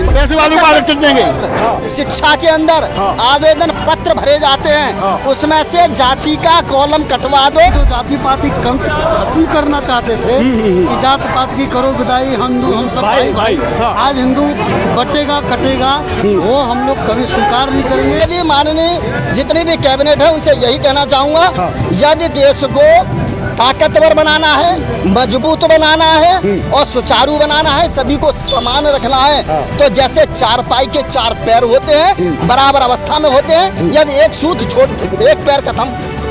पैसे वालों को आरक्षण देंगे। शिक्षा के अंदर आवेदन पत्र भरे जाते हैं, उसमें से जाति का कॉलम कटवा दो। जो जाति पाति खत्म करना चाहते थे कि जात पात की करो विदाई, हिंदू हम सब भाई भाई, आज हिंदू बटेगा कटेगा वो हम लोग कभी स्वीकार नहीं करेंगे। यदि माननीय जितनी भी कैबिनेट है उनसे यही कहना चाहूँगा, यदि देश को ताकतवर बनाना है, मजबूत बनाना है और सुचारू बनाना है, सभी को समान रखना है, तो जैसे चारपाई के चार पैर होते हैं बराबर अवस्था में होते हैं, यदि एक पैर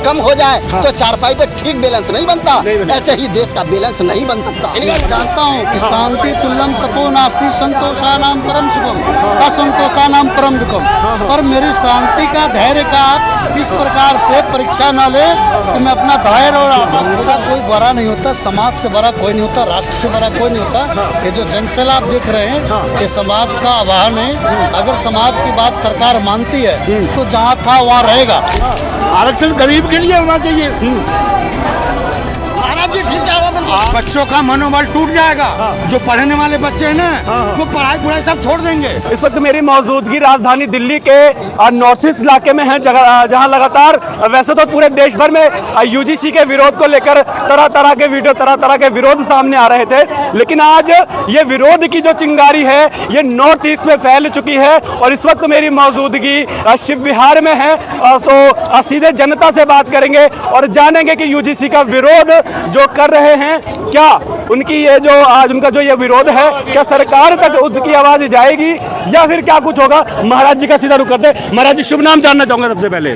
कम हो जाए तो चारपाई पे ठीक बैलेंस नहीं बनता, ऐसे ही देश का बैलेंस नहीं बन सकता। जानता हूँ कि शांति तुल्यम तपो नास्ति संतोषानाम परम सुखम असंतोषानाम परम दुखम, पर मेरी शांति का धैर्य का इस प्रकार से परीक्षा न ले कि मैं अपना धैर्य और खुदा कोई बड़ा नहीं होता, समाज से बड़ा कोई नहीं होता, राष्ट्र से बड़ा कोई नहीं होता। ये जो जनसैलाब आप देख रहे हैं ये समाज का आह्वान है। अगर समाज की बात सरकार मानती है तो जहाँ था वहाँ रहेगा। आरक्षण गरीब के लिए होना चाहिए। महाराज जी ठीक है, बच्चों का मनोबल टूट जाएगा। जो पढ़ने वाले बच्चे हैं ना वो पढ़ाई सब छोड़ देंगे। इस वक्त मेरी मौजूदगी राजधानी दिल्ली के नॉर्थ ईस्ट इलाके में है, जहां लगातार वैसे तो पूरे देश भर में यूजीसी के विरोध को लेकर तरह तरह के वीडियो, तरह तरह के विरोध सामने आ रहे थे, लेकिन आज ये विरोध की जो चिंगारी है ये नॉर्थ ईस्ट में फैल चुकी है। और इस वक्त मेरी मौजूदगी शिव विहार में है, तो सीधे जनता से बात करेंगे और जानेंगे कि यूजीसी का विरोध जो कर रहे हैं क्या उनकी ये जो आज उनका जो ये विरोध है क्या सरकार तक उसकी आवाज जाएगी या फिर क्या कुछ होगा। महाराज जी का सीधा रुख करते हैं। महाराज जी शुभ नाम जानना चाहूंगा सबसे पहले।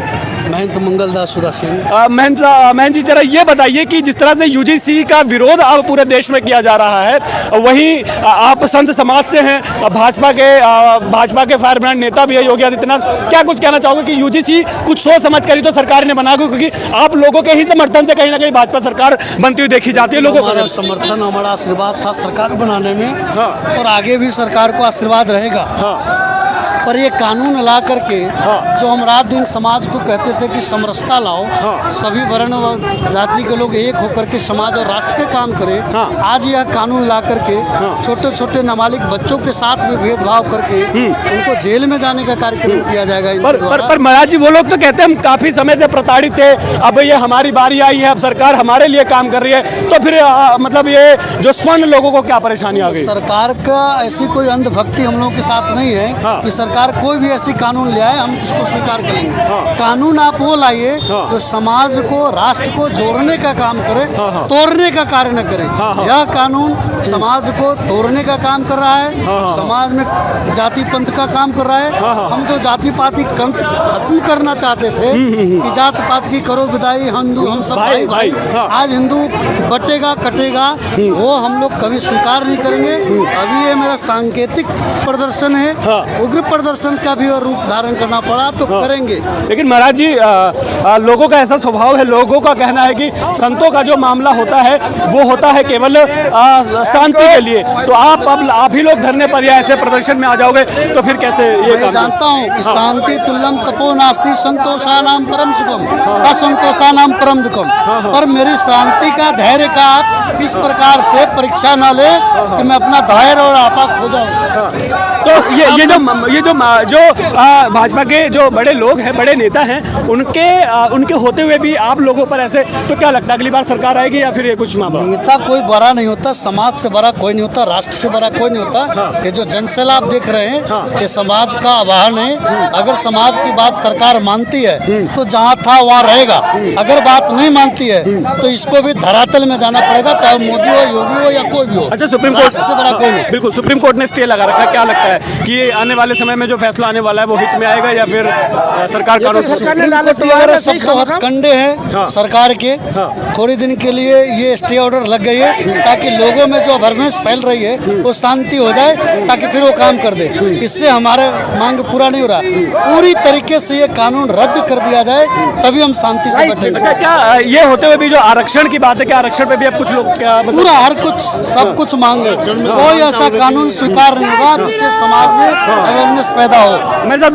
महंत मंगलदास उदासीन। महंत जी जरा ये बताइए कि जिस तरह से यूजीसी का विरोध अब पूरे देश में किया जा रहा है, वहीं आप संत समाज से हैं, भाजपा के फायर ब्रांड नेता भी है योगी आदित्यनाथ, क्या कुछ कहना चाहोगे कि यूजीसी कुछ सोच समझ कर ही तो सरकार ने बना, क्योंकि आप लोगों के ही समर्थन से कहीं ना कहीं भाजपा सरकार बनती हुई देखी जाती है। लोगों हमारा समर्थन, हमारा आशीर्वाद था सरकार बनाने में और आगे भी सरकार को आशीर्वाद रहेगा। पर ये कानून ला करके जो हम रात दिन समाज को कहते थे कि समरसता लाओ, सभी वर्ण व जाति के लोग एक होकर के समाज और राष्ट्र के काम करें, आज यह कानून ला करके छोटे छोटे नाबालिग बच्चों के साथ में भेदभाव करके उनको जेल में जाने का कार्यक्रम किया जाएगा। पर महाराज जी वो लोग तो कहते हैं हम काफी समय से प्रताड़ित थे, अब ये हमारी बारी आई है, अब सरकार हमारे लिए काम कर रही है, तो फिर मतलब ये जो स्वर्ण लोगों को क्या परेशानी आ गई। सरकार का ऐसी कोई अंधभक्ति हम लोगों के साथ नहीं है कि सरकार कोई भी ऐसी कानून ले आए हम उसको स्वीकार करेंगे। कानून आप वो लाइए जो समाज को, राष्ट्र को जोड़ने का काम करे, तोड़ने का कार्य न करे। यह कानून समाज को तोड़ने का काम कर रहा है, समाज में जाति पंथ का काम कर रहा है। हम जो जाति पाति खत्म करना चाहते थे कि जात पात की करो विदाई, हिंदू हम सब भाई भाई, आज हिंदू बटेगा कटेगा वो हम लोग कभी स्वीकार नहीं करेंगे। अभी ये मेरा सांकेतिक प्रदर्शन है, उग्र प्रदर्शन का भी और रूप धारण करना पड़ा तो करेंगे। लेकिन महाराज जी लोगों का ऐसा स्वभाव है, लोगों का कहना है कि संतों का जो मामला होता है वो होता है केवल शांति के लिए, तो आप ही लोग धरने पर या ऐसे प्रदर्शन में आ जाओगे तो फिर कैसे। ये मैं जानता हूँ कि शांति तुल्यम तपो नास्ति संतोषानाम परम सुखम असंतोषानाम परम दुखम, पर मेरी शांति का धैर्य का इस प्रकार से परीक्षा न ले कि मैं अपना धैर्य और आपा खो जाऊँ। तो ये जो भाजपा के जो बड़े लोग हैं, बड़े नेता हैं, उनके होते हुए भी आप लोगों पर ऐसे, तो क्या लगता है अगली बार सरकार आएगी या फिर ये कुछ मामला। नेता कोई बड़ा नहीं होता, समाज से बड़ा कोई नहीं होता, राष्ट्र से बड़ा कोई नहीं होता। ये जो जनसैलाब आप देख रहे हैं ये समाज का आह्वान है। अगर समाज की बात सरकार मानती है तो जहाँ था वहाँ रहेगा, अगर बात नहीं मानती है तो इसको भी धरातल में जाना पड़ेगा, चाहे मोदी हो, योगी हो या कोई भी हो। अच्छा, सुप्रीम कोर्ट से बड़ा कोई नहीं। बिल्कुल, सुप्रीम कोर्ट ने स्टे लगा रखा है, क्या लगता है कि आने वाले समय में जो फैसला आने वाला है वो हित में आएगा या फिर सरकार का सब कंडे हैं सरकार के। थोड़ी दिन के लिए ये स्टे ऑर्डर लग गई है ताकि लोगों में जो भरमेस फैल रही है वो शांति हो जाए, ताकि फिर वो काम कर दे। इससे हमारे मांग पूरा नहीं हो रहा, पूरी तरीके से ये कानून रद्द कर दिया जाए तभी हम शांति से बैठेंगे। अच्छा, क्या ये होते हुए भी जो आरक्षण की बात है, क्या आरक्षण पे भी अब कुछ लोग क्या पूरा हर कुछ सब कुछ मांगे, कोई ऐसा कानून स्वीकार नहीं होगा जिससे समाज में अवेयरनेस पैदा हो। मेरे साथ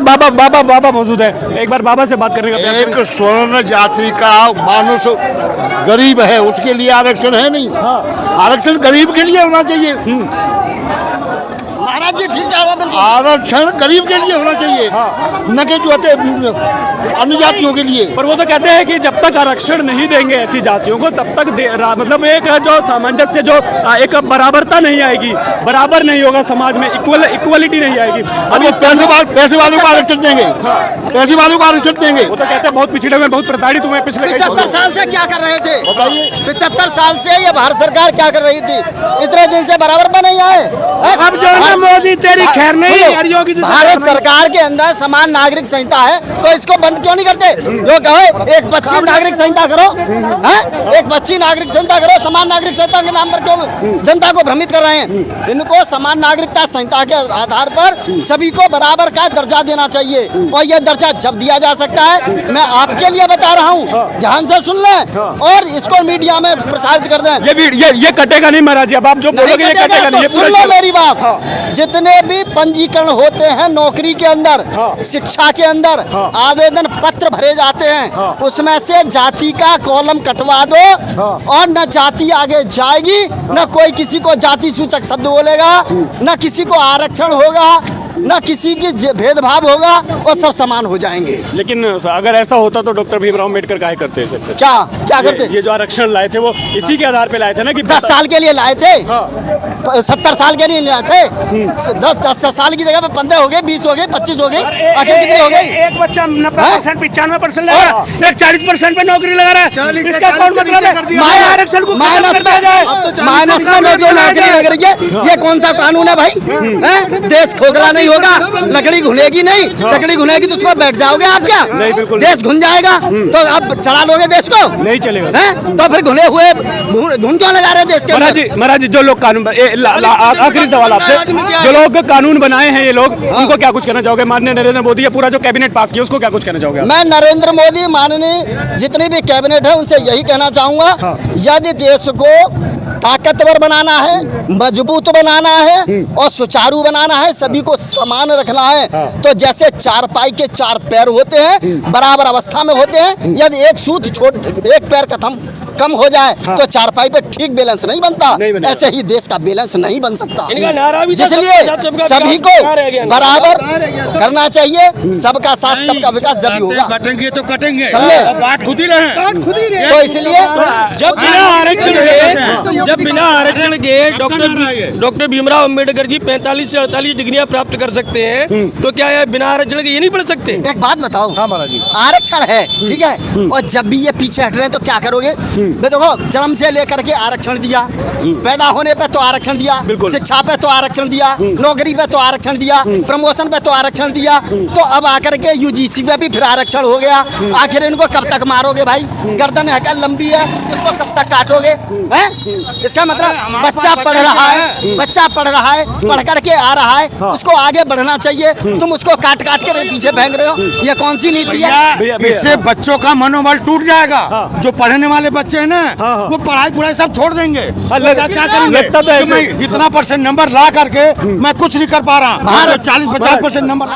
बाबा मौजूद है, एक बार बाबा से बात करने का प्रयास एक स्वर्ण जाति का मानुष गरीब है, उसके लिए आरक्षण है नहीं। आरक्षण गरीब के लिए होना चाहिए। महाराज जी ठीक कह रहे हैं। आरक्षण गरीब के लिए होना चाहिए, न कि जो होते अन्य जातियों के लिए। पर वो तो कहते हैं कि जब तक आरक्षण नहीं देंगे ऐसी जातियों को तब तक मतलब एक जो सामंजस्य, जो एक बराबरता नहीं आएगी, बराबर नहीं होगा समाज में, इक्वलिटी नहीं आएगी। अब पैसे वालों को आरक्षण देंगे, पैसे वालों को आरक्षण देंगे। वो तो कहते हैं बहुत पिछड़े हुए, बहुत प्रताड़ित हुए पिछले 75 साल से क्या कर रहे थे? 75 साल से ये भारत सरकार क्या कर रही थी? इतने दिन से बराबर पर नहीं आए। अब जो है मोदी तेरी खैर नहीं, योगी जी भारत सरकार के अंदर समान नागरिक संहिता है, तो इसको बंद क्यों नहीं करते? जो कहो एक 25 नागरिक संहिता करो, एक 25 नागरिक संहिता करो। समान नागरिक संहिता के नाम पर क्यों जनता को भ्रमित कर रहे हैं? इनको समान नागरिकता संहिता के आधार पर सभी को बराबर का दर्जा देना चाहिए, और यह दर्जा जब दिया जा सकता है, मैं आपके लिए बता रहा हूँ, ध्यान से सुन लें और इसको मीडिया में प्रसारित कर दें। ये कटेगा नहीं महाराज जी, अब आप जो बोलोगे ये कटेगा नहीं। सुन लो मेरी बात। जितने भी पंजीकरण होते हैं नौकरी के अंदर, शिक्षा के अंदर, आवेदन पत्र भरे जाते हैं, उसमें से जाति का कॉलम कटवा दो, और न जाति आगे जाएगी, न कोई किसी को जाति सूचक शब्द बोलेगा, न किसी को आरक्षण होगा, न किसी की भेदभाव होगा, और सब समान हो जाएंगे। लेकिन अगर ऐसा होता तो डॉक्टर भीमराव अम्बेडकर काहे करते हैं सर? क्या करते? ये जो आरक्षण लाए थे वो इसी के आधार पे लाए थे ना, कि 10 साल के लिए लाए थे, 70 साल के लिए लाए थे। 10 साल की जगह पे 15 हो गए, 20 हो गए, 25 हो गए, आखिर कितने हो गए? एक बच्चा 90%, 95% लगा रहा है, एक 40% पे नौकरी लगा रहा है। इसका कौन मतलब है? आरक्षण को माइनस में जो नौकरी लग रही है, ये कौन सा कानून है भाई? देश खोखला नहीं होगा, लकड़ी घुलेगी नहीं, लकड़ी घुलेगी तो उसमें बैठ जाओगे आप क्या? नहीं, बिल्कुल देश घुन जाएगा तो आप चला लोगे देश को? नहीं चलेगा। तो फिर घुले हुए धुन क्यों लगा रहे देश के? महाराज जी जो लोग कानून, आखिरी सवाल आपसे, जो लोग कानून बनाए हैं ये लोग, उनको क्या कुछ कहना चाहोगे? माननीय नरेंद्र मोदी, पूरा जो कैबिनेट पास किया उसको क्या कुछ कहना चाहोगे? मैं नरेंद्र मोदी, माननीय जितनी भी कैबिनेट है उनसे यही कहना चाहूंगा, यदि देश को ताकतवर बनाना है, मजबूत बनाना है और सुचारू बनाना है, सभी को समान रखना है, तो जैसे चारपाई के 4 पैर होते हैं, बराबर अवस्था में होते हैं, यदि एक पैर कम हो जाए तो चारपाई पे ठीक बैलेंस नहीं बनता, ऐसे ही देश का बैलेंस नहीं बन सकता। इसलिए सभी को बराबर करना चाहिए, सबका साथ सबका विकास जब होगा। कटेंगे तो कटेंगे, समझे? बात खुद ही रहे। तो इसलिए जब बिना आरक्षण के डॉक्टर भीमराव अंबेडकर जी 45 से 48 डिग्रियां प्राप्त कर सकते हैं, तो क्या है बिना आरक्षण के ये नहीं पढ़ सकते? एक बात बताओ, आरक्षण है ठीक है, और जब भी ये पीछे हट रहे हैं तो क्या करोगे? देखो, जन्म से लेकर के आरक्षण दिया, पैदा होने पे तो आरक्षण दिया, शिक्षा पे तो आरक्षण दिया, नौकरी पे तो आरक्षण दिया, प्रमोशन पे तो आरक्षण दिया, तो अब आकर के यूजीसी पे भी फिर आरक्षण हो गया। आखिर इनको कब तक मारोगे भाई? गर्दन है लंबी है, उसको कब तक काटोगे? हैं? इसका मतलब बच्चा पढ़ रहा है, पढ़ करके आ रहा है, उसको आगे बढ़ना चाहिए, तुम उसको काट के पीछे फेंक रहे हो, ये कौन सी नीति है? इससे बच्चों का मनोबल टूट जाएगा। जो पढ़ने वाले बच्चे हैं ना, वो पढ़ाई सब छोड़ देंगे। क्या करेंगे? इतना % नंबर ला करके मैं कुछ नहीं कर पा रहा, 40-50% नंबर